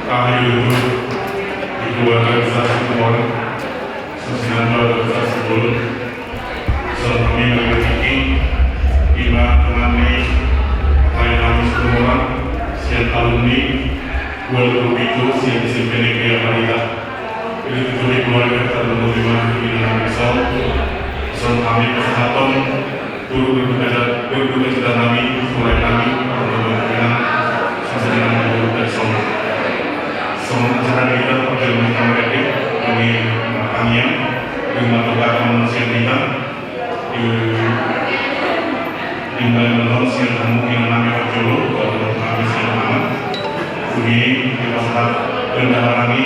kami duduk di keluarga besar Situmor, sosial keluarga besar Sebul, kami memiliki lima teman kami Situmor, siang alumni, guru itu siang disimpan di Parita. Ini tujuh keluarga terbentuk di mana kita bisa, kami kesehatan, guru kita kami, mulai kami, orang-orang sesuai dengan person. Semua acara kita perjalanan mereka kami kami dengan beberapa manusia kita di dalam siang kamu yang namanya Jolo kalau kami siang malam ini kita sedang kami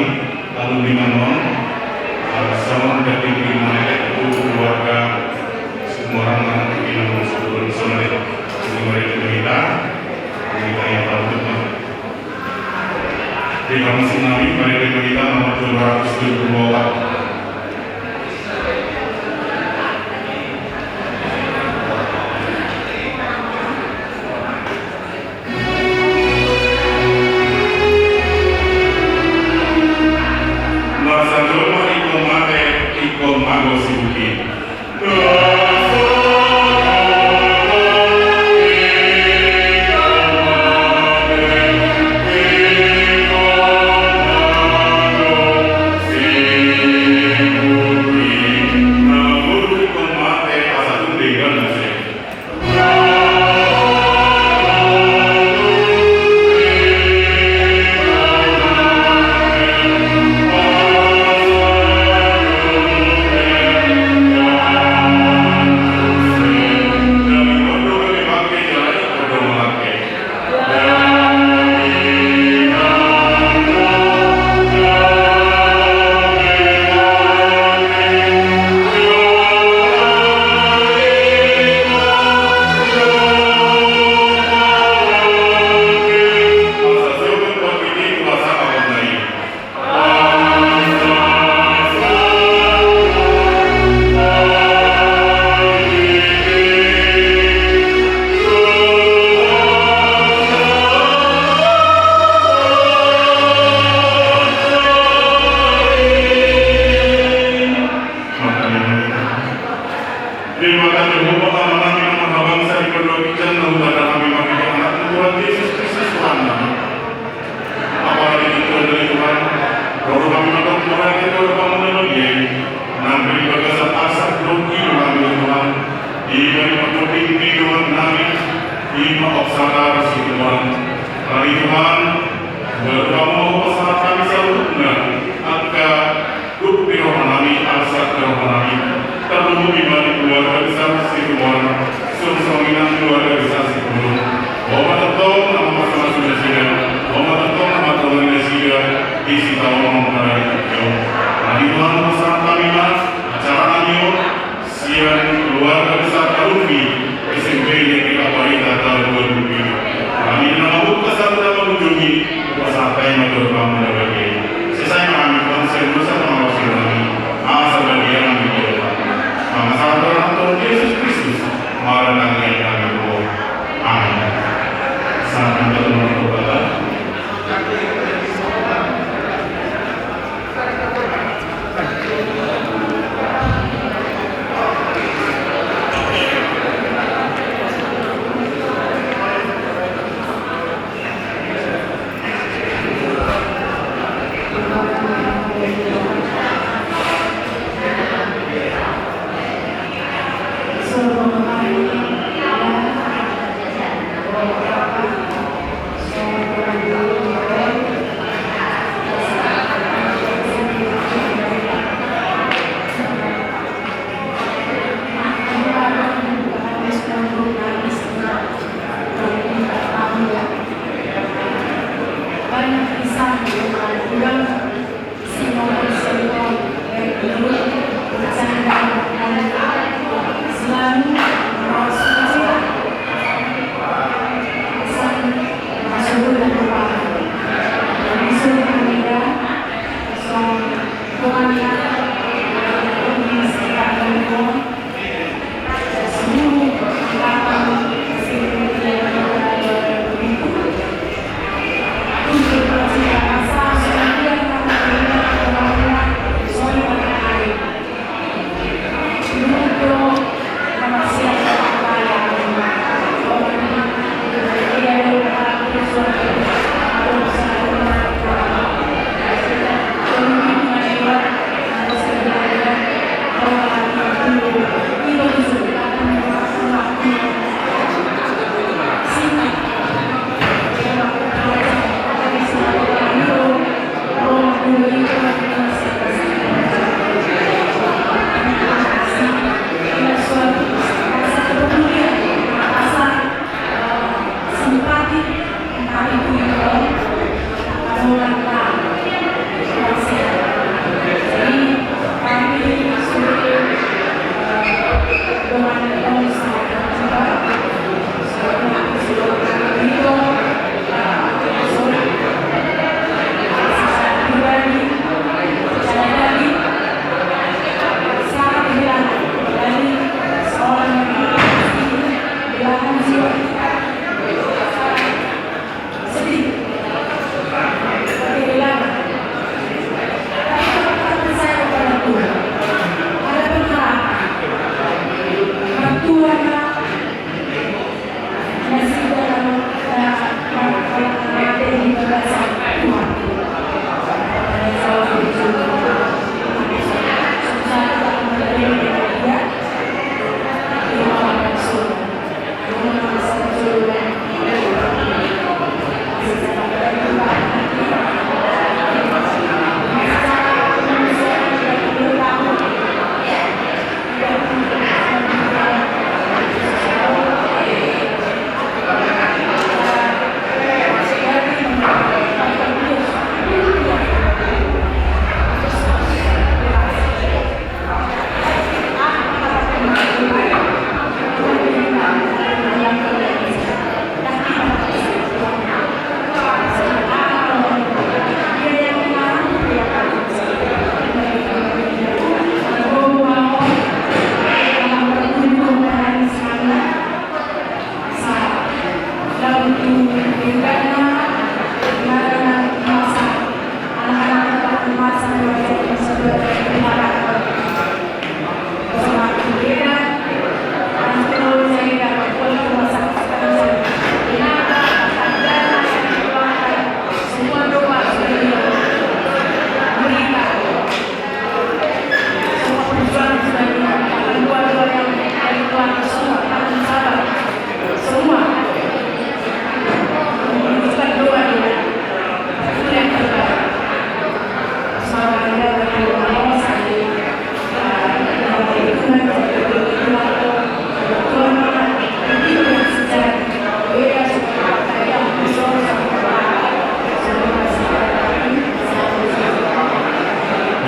lalu di mana semua dari mereka itu keluarga semua orang yang kita sebelum selesai mereka kita yang tahu di kami tsunami mereka kita nomor 274.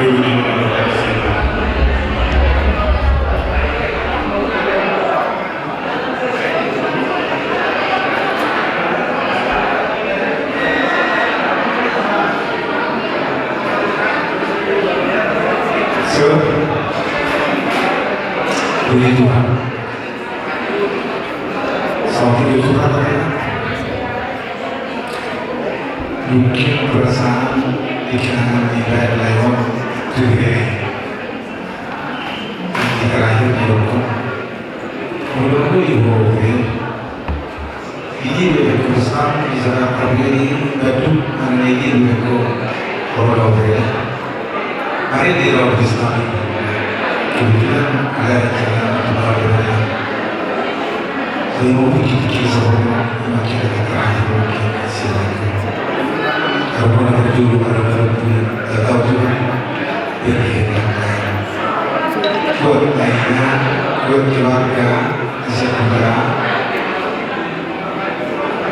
2015 silakan. Puji Tuhan, sama puji Tuhan ya. Mungkin perasaan pikiran tidak lewat juga di terakhir di dokter menurutku ibu ini lebih besar bisa terjadi gaduh hari ini lebih kalau hari di laut Islam kemudian ada acara kebahagiaan saya mau pikir-pikir sebelum makin terakhir mungkin silakan kalau ada dulu ada tahu juga berhebat buat lainnya buat keluarga sejahtera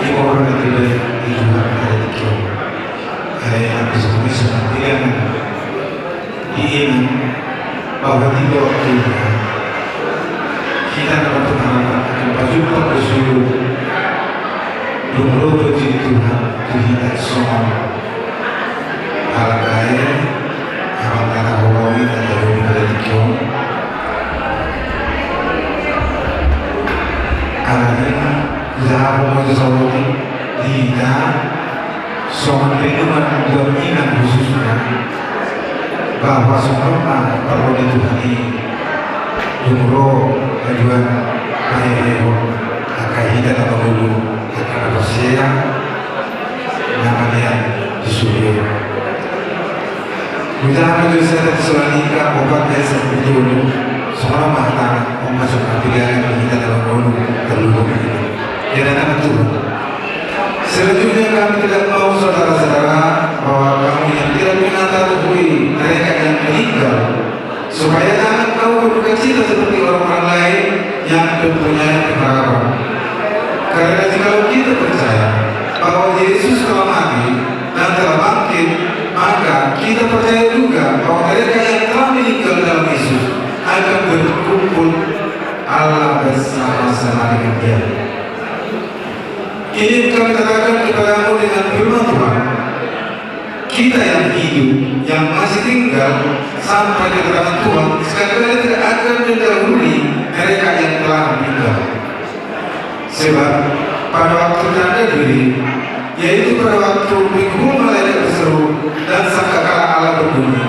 di orang yang tidak hidup ada di kau ada yang bisa dengan ingin bahwa tidak waktunya kita dapat berharap akan berjumpa bersama berdoa kepada Tuhan Tuhan semua hal lain hal tanah Hawaii dan dari Malaysia karena zahab Malaysia tidak soal lingkungan dominan khususnya bahwa semua perlu dituhani jumroh tujuan akhirnya akan hidup atau dulu akan bersih namanya disuruh usaha menulisnya Tesalonika obat dan seperti dulu semua mahal masuk pilihan kita dalam dulu terlalu ya dan itu selanjutnya kami tidak mau saudara-saudara bahwa kamu yang tidak mengetahui mereka yang meninggal supaya jangan kamu berduka cita seperti orang-orang lain yang mempunyai pengharapan. Karena jika kita percaya bahwa Yesus telah mati dan telah bangkit, maka kita percaya juga bahwa mereka yang telah meninggal dalam Yesus akan berkumpul Allah bersama-sama dengan Dia. Ini kami katakan kepadamu dengan firman Tuhan. Kita yang hidup, yang masih tinggal sampai kedatangan Tuhan, sekali-kali tidak akan mendahului mereka yang telah meninggal. Sebab pada waktu tanda diri, yaitu pada waktu minggu malaikat berseru dan sangkakala Allah berbunyi,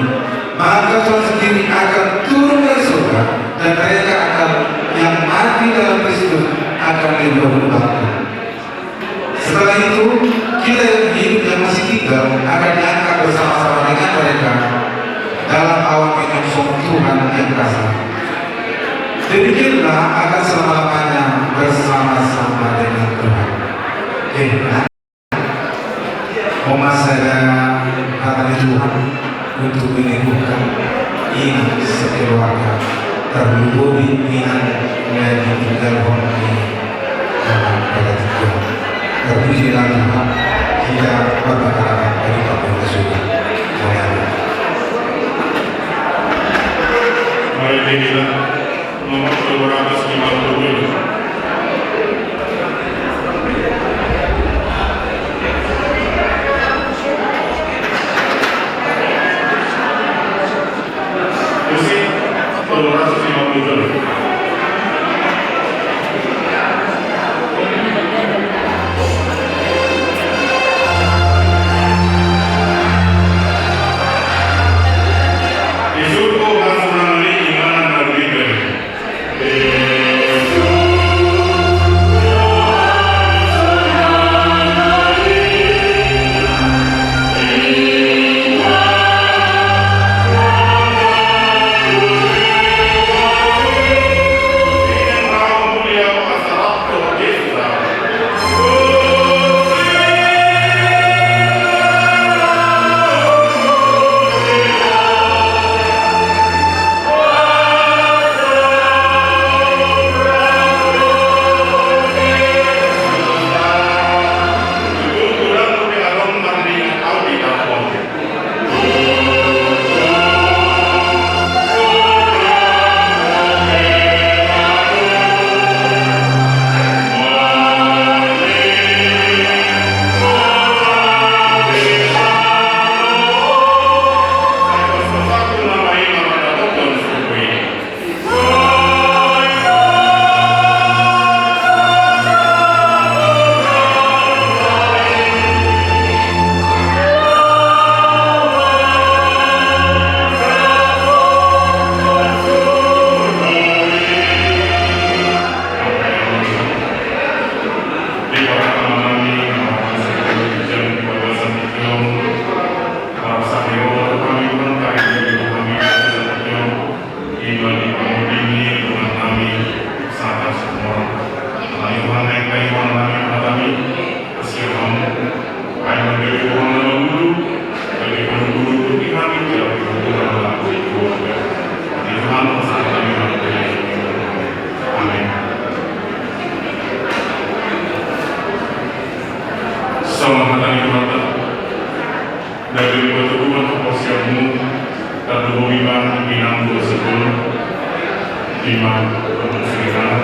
maka Tuhan sendiri akan turun dari surga dan mereka akan yang mati dalam Kristus akan diubah-ubahkan. Setelah itu, kita yang hidup yang masih tinggal akan diangkat bersama-sama dengan mereka dalam awan menyongsong Tuhan yang kasar. Demikianlah akan selama-lamanya bersama-sama dengan Tuhan. Memasada hati Tuhan untuk meneguhkan iman sekeluarga terlebih minat menjadi tinggal hormati dalam pada Tuhan. Terpujilah Tuhan, kita berharap dari Bapak Yesus. Mari kita nomor 250. Musik 250. kebetulan keposianmu dan hubungan binang tersebut lima kemusikan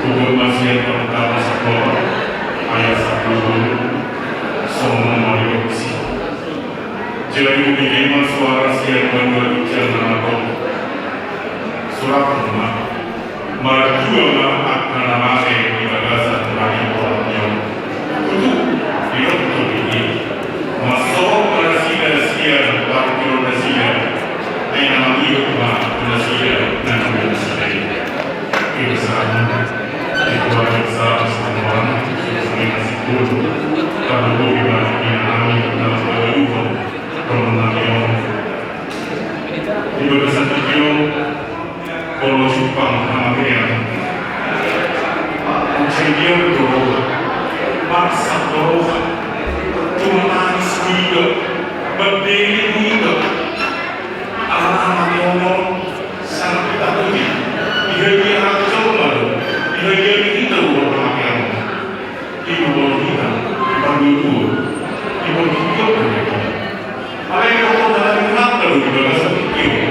hukum masih pertama sekolah ayat 10 semua maliksi jadi menerima suara siang berdua bicara surat rumah Marjua akan nama di bagasan terakhir orangnya itu betul ini masuk Malaysia waktu Malaysia nama hidup Malaysia dan Malaysia itu sama itu besar semua semuanya sepuluh kalau kita yang dalam berubah pemenang di bagasan video kalau Jepang sama dia dia berdoa maksa doa cuma nangis hidup berdiri hidup anak-anak ngomong sangat kita puji dia racun baru dia itu orang yang ibu baru kita berdua ibu hidup mereka apa yang kau dalam hidup baru di bagasan itu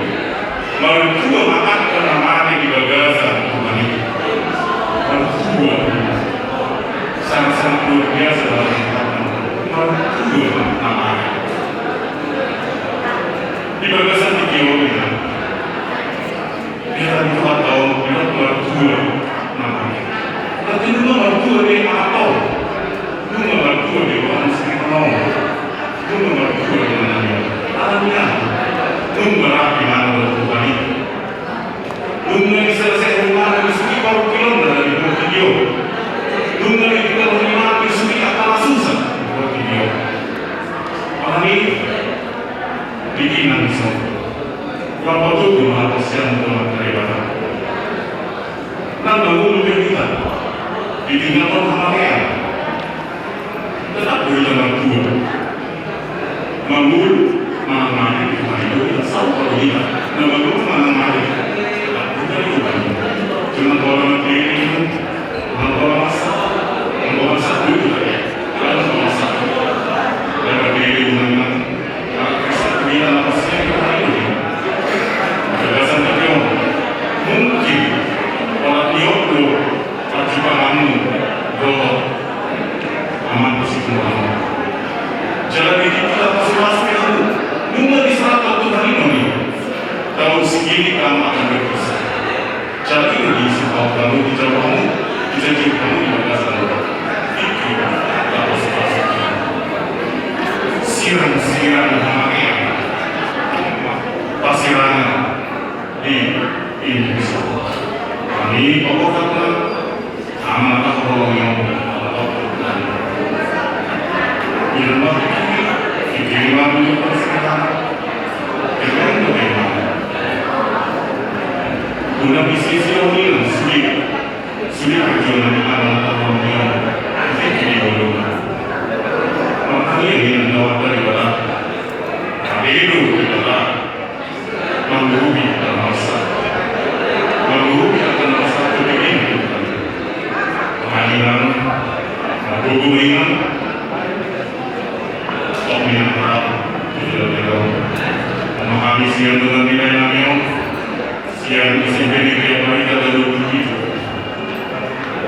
berdua makan karena mati di bagasan Tuhan itu berdua sangat-sangat luar biasa dalam hidup berdua namanya di bagasan itu kita lihat tahun kita berdua namanya tapi itu berdua di apa itu berdua di orang sekitar itu berdua di mana alamnya berapi mana Tuhan itu Tuhan selesai rumah dari suki baru kilometer dari video Tuhan kita rumah dari suki akal susah buat video orang ini bikinan semua berapa tuh rumah kesian rumah daripada dan bangun lebih kita ditinggalkan sama dia tetap boleh jalan dua bangun mana-mana itu tidak tahu kalau kita dan bangun mana-mana tidak bukan itu cuma kalau nanti ini kalau masak dulu kalau masak dan berdiri dengan kita napasnya kita ini berdasarkan itu mungkin orang Tiongkok perjuanganmu bahwa aman bersikulah jalan ini kita masing-masing itu mungkin di saat waktu hari ini tahun segini kamu akan berpisah jalan ini diisi kamu di jawabmu dijanji kamu di bagasan itu tak sepasang siram-siram kematian pasirangan di Indonesia kami pokoknya amanah Allah yang ilmu diterima dulu persekarang dengan bagaimana guna bisnis ini sulit perjuangan amanah Allah yang diterima dulu makanya ini menjawab daripada kami itu adalah mengurubi dalam masa mengurubi akan masa kebegini kehadiran hubungan yang berat memahami siang dengan nilai namanya siang isi beri yang baik adalah begitu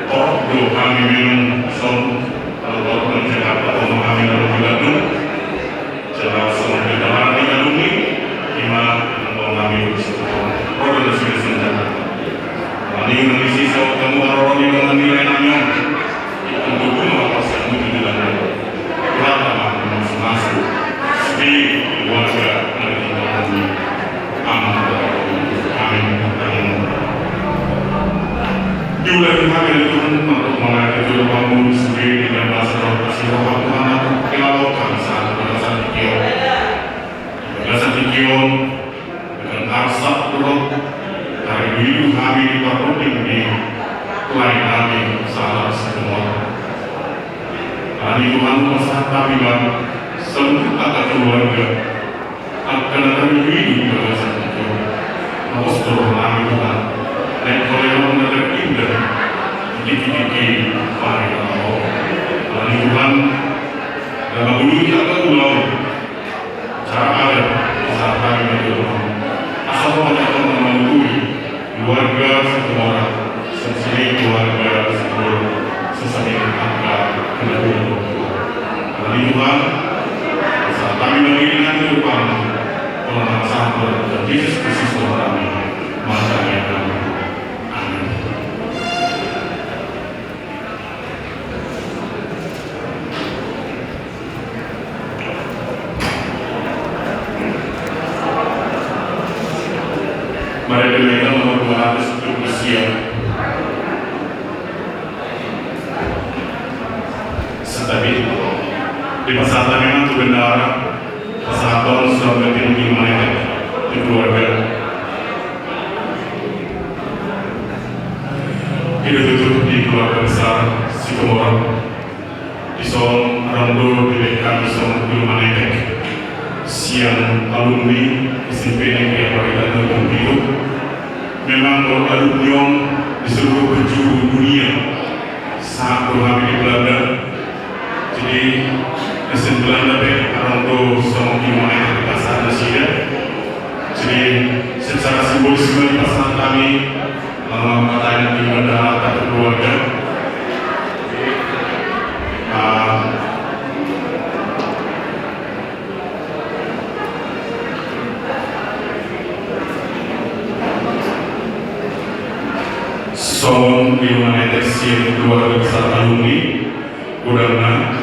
doa kami minum som kalau mencetak atau memahami dalam bulan jelas sampai dalam hati alumni dimana mengalami organisasi senjata ini mengisi sahabat kamu orang dengan nilai namanya untuk apa yang dilakukan berapa masing-masing di keluarga dari kami amin di bulan kami itu untuk mengajar kamu sendiri dan bahasa kasih roh Tuhan kelautan saat berdasar Kion dengan asap roh dari dulu kami diperlukan di lain kami salah semua hari Tuhan masalah kami seluruh kata keluarga akan ada hidup berdasar Kion harus berlari Tuhan dan kalau mendadak indah dikit-dikit hari Allah hari Tuhan dan dulu kita pulau dalam nama Sang dan Yesus Kristus Tuhan kami, maka kami amin. Mari kita nomor 270 siap. Tetapi di pasal memang itu benar pasal sudah berarti gimana di keluarga hidup itu di keluarga besar Sikomorang di Son Ramdo di BK di Son gimana siang alumni SMP Negeri Aparita dan hidup memang alumni di seluruh penjuru dunia sangat berhamil di Belanda. Jadi mesin Belanda Ramdo sama gimana di pasar Asia. Jadi secara simbolisme di pasar kami katanya di bandara atau keluarga. Som United States keluarga besar alumni Udana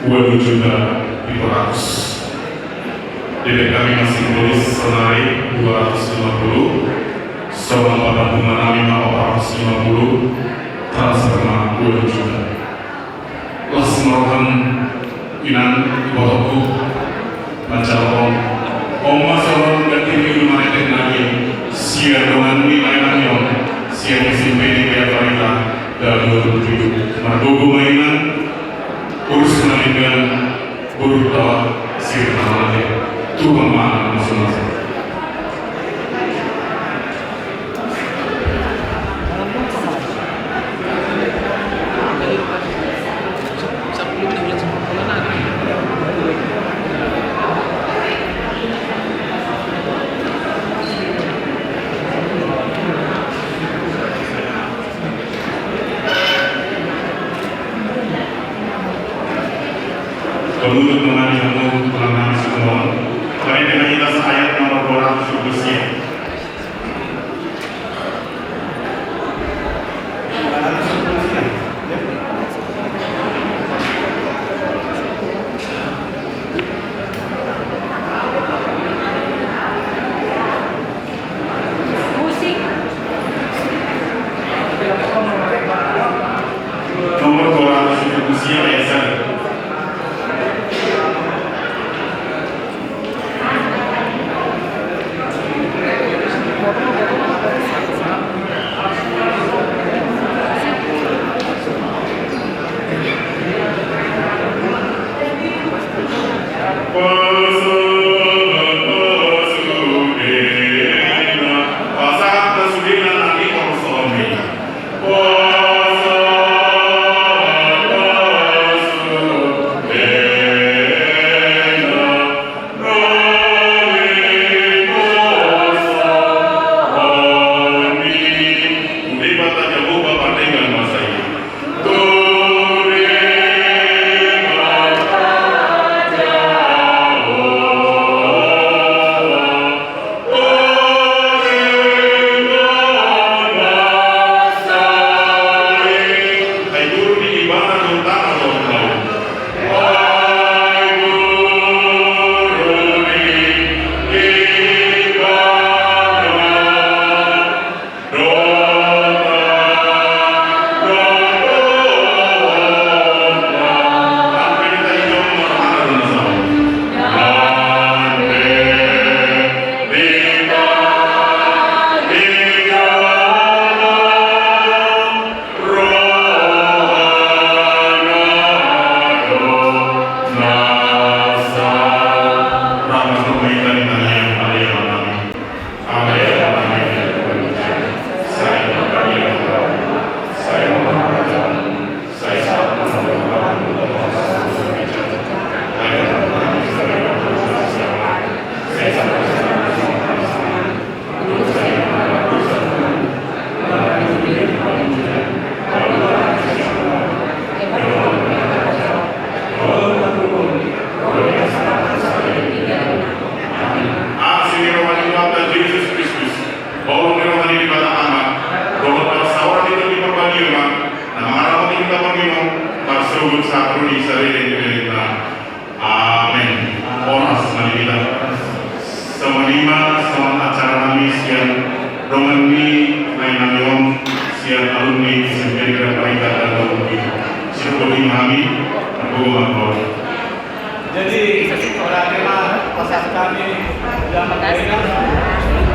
2.700.500 DP kami masih tulis senari 250 Som 450 transferma 2 juta Las merokan Inan Botoku Macalong Oma Soron ganti United lagi Sia dengan nilai nanyong Sia musim ini kayak Farita dan 2007 Margogo mainan urus menangkan buruk tawar sir namanya itu pemahaman masing-masing. Menurut mengenai ilmu pelanggan semua, mari dengan kita ayat nomor 270. Nomor 270 ayat 1.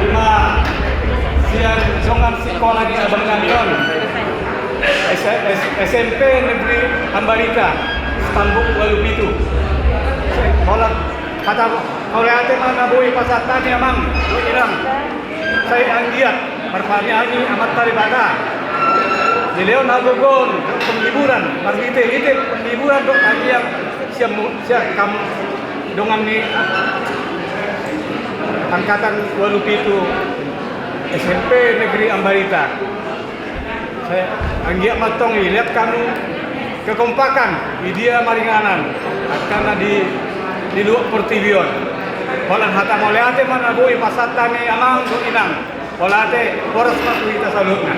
Lima siang songan sekolah di Abangan Yon. SMP Negeri Ambarita, Stambuk Walupitu. Kalau kata oleh ate mana boy pasat tani amang, ilang. Saya anggiat, berpamiani amat taribata. Di Leon Agogon, penghiburan, margite penghiburan dok anggiat siap kamu dongan ni angkatan Walupitu SMP Negeri Ambarita. Saya anggiat matong lihat kamu kekompakan dia maringanan karena di luar pertivion. Walang hata moleate mana boy pasat tani amang do inang. Olate poros kita salutna.